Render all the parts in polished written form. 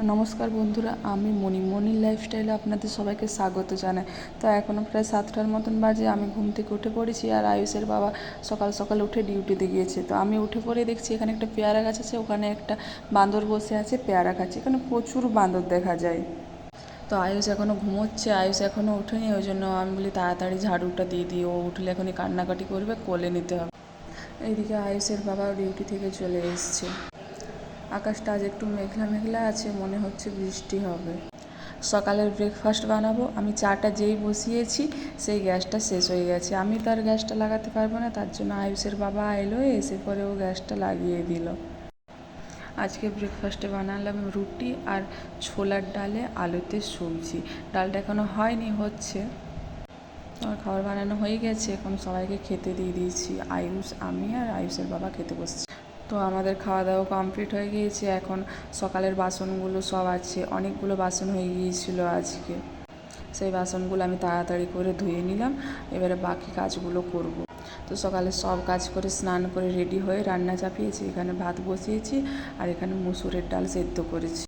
নমস্কার বন্ধুরা, আমি মণির লাইফস্টাইলে আপনাদের সবাইকে স্বাগত জানাই। তো এখনও প্রায় 7টার মতন বাজে। আমি ঘুম থেকে উঠে পড়েছি, আর আয়ুষের বাবা সকাল সকাল উঠে ডিউটিতে গিয়েছে। তো আমি উঠে পড়ে দেখছি এখানে একটা পেয়ারা গাছ আছে, ওখানে একটা বাঁদর বসে আছে পেয়ারা খাচ্ছে। এখানে প্রচুর বাঁদর দেখা যায়। তো আয়ুষ এখনও ঘুমোচ্ছে, আয়ুষ এখনও ওঠেনি। ওই জন্য আমি বলি তাড়াতাড়ি ঝাড়ুটা দিয়ে দিই, ও উঠলে এখনই কান্নাকাটি করবে, কোলে নিতে হবে। এইদিকে আয়ুষের বাবা ডিউটি থেকে চলে এসছে। আকাশটা আজ একটু মেঘলা মেঘলা আছে, মনে হচ্ছে বৃষ্টি হবে। সকালের ব্রেকফাস্ট বানাবো। আমি চাটা যেই বসিয়েছি সেই গ্যাসটা শেষ হয়ে গেছে। আমি তার গ্যাসটা লাগাতে পারবো না, তার জন্য আয়ুষের বাবা এলো, এসে পরে ও গ্যাসটা লাগিয়ে দিল। আজকে ব্রেকফাস্টে বানালাম রুটি আর ছোলার ডালে আলুতে সবজি। ডালটা এখনও হয়নি, হচ্ছে। আমার খাবার বানানো হয়ে গেছে, এখন সবাইকে খেতে দিয়ে দিয়েছি। আয়ুষ, আমি আর আয়ুষের বাবা খেতে বসছি। তো আমাদের খাওয়া দাওয়া কমপ্লিট হয়ে গিয়েছে। এখন সকালের বাসনগুলো সব আছে, অনেকগুলো বাসন হয়ে গিয়েছিলো আজকে। সেই বাসনগুলো আমি তাড়াতাড়ি করে ধুয়ে নিলাম, এবারে বাকি কাজগুলো করব। তো সকালে সব কাজ করে স্নান করে রেডি হয়ে রান্না চাপিয়েছি। এখানে ভাত বসিয়েছি আর এখানে মুসুরের ডাল সেদ্ধ করেছি।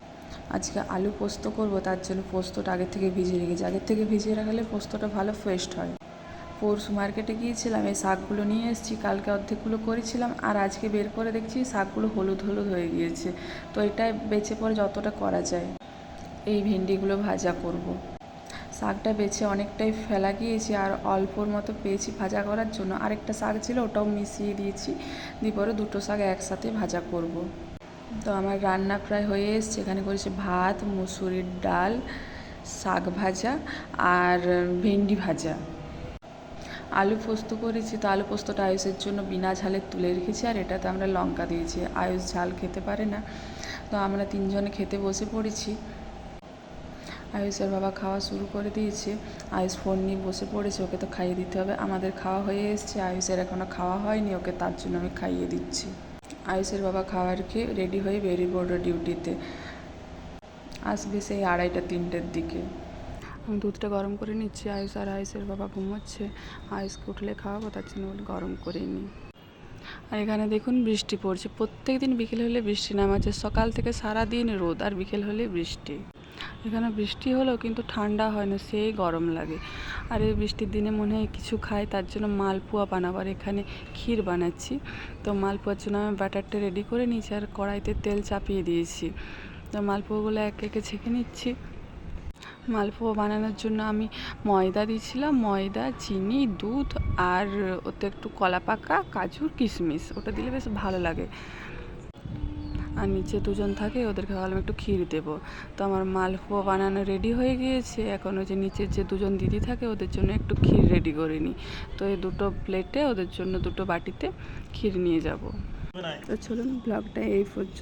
আজকে আলু পোস্ত করব, তার জন্য পোস্তটা আগের থেকে ভিজিয়ে রেখেছি। আগের থেকে ভিজিয়ে রাখলে পোস্তটা ভালো ফ্রেশ হয়। পরশু মার্কেটে গিয়েছিলাম, এই শাকগুলো নিয়ে এসেছি। কালকে অর্ধেকগুলো করেছিলাম, আর আজকে বের করে দেখছি শাকগুলো হলুদ হলুদ হয়ে গিয়েছে। তো এটাই বেছে পরে যতটা করা যায়। এই ভেন্ডিগুলো ভাজা করব। শাকটা বেছে অনেকটাই ফেলা গিয়েছে, আর অল্পর মতো পেয়েছি ভাজা করার জন্য। আরেকটা শাক ছিল, ওটাও মিশিয়ে দিয়েছি, দিয়ে পরে দুটো শাক একসাথে ভাজা করব। তো আমার রান্না প্রায় হয়ে এসছে। এখানে করেছি ভাত, মুসুরির ডাল, শাক ভাজা আর ভেন্ডি ভাজা। আলু পোস্ত করেছি। তো আলু পোস্তটা আয়ুষের জন্য বিনা ঝালে তুলে রেখেছি, আর এটাতে আমরা লঙ্কা দিয়েছি। আয়ুষ ঝাল খেতে পারে না, তো আমরা তিনজনে খেতে বসে পড়েছি। আয়ুষের বাবা খাওয়া শুরু করে দিয়েছে। আয়ুষ ফোন নিয়ে বসে পড়েছে, ওকে তো খাইয়ে দিতে হবে। আমাদের খাওয়া হয়ে এসছে, আয়ুষের এখনও খাওয়া হয়নি, ওকে তার জন্য আমি খাইয়ে দিচ্ছি। আয়ুষের বাবা খাবার খেয়ে রেডি হয়ে বেরিয়ে পড়লো ডিউটিতে। আসবে সেই 2:30-3টের দিকে। আমি দুধটা গরম করে নিচ্ছি। আয়ুষ আর আয়ুষের বাবা ঘুমোচ্ছে, আয়ুষকে উঠলে খাওয়াবো, তার জন্য গরম করে নিই। আর এখানে দেখুন বৃষ্টি পড়ছে। প্রত্যেক দিন বিকেল হলে বৃষ্টি নামাচ্ছে। সকাল থেকে সারা দিন রোদ, আর বিকেল হলে বৃষ্টি। এখানে বৃষ্টি হলেও কিন্তু ঠান্ডা হয় না, সেই গরম লাগে। আর এই বৃষ্টির দিনে মনে হয় কিছু খাই, তার জন্য মালপোয়া বানাবো। আর এখানে ক্ষীর বানাচ্ছি। তো মালপোয়ার জন্য আমি ব্যাটারটা রেডি করে নিয়েছি, আর কড়াইতে তেল চাপিয়ে দিয়েছি। তো মালপোয়াগুলো একে একে ছেঁকে নিচ্ছি। মালপোয়া বানানোর জন্য আমি ময়দা দিয়েছিলাম, ময়দা, চিনি, দুধ, আর ওতে একটু কলা পাকা, কাজু, কিশমিশ, ওটা দিলে বেশ ভালো লাগে। আর নিচে দুজন থাকে, ওদেরকে ভাবলাম একটু ক্ষীর দেবো। তো আমার মালপোয়া বানানো রেডি হয়ে গিয়েছে। এখন ওই যে নিচের যে দুজন দিদি থাকে, ওদের জন্য একটু ক্ষীর রেডি করে নিই। তো এই দুটো প্লেটে ওদের জন্য দুটো বাটিতে ক্ষীর নিয়ে যাব। তো চলুন, ব্লগটা এই পর্যন্ত।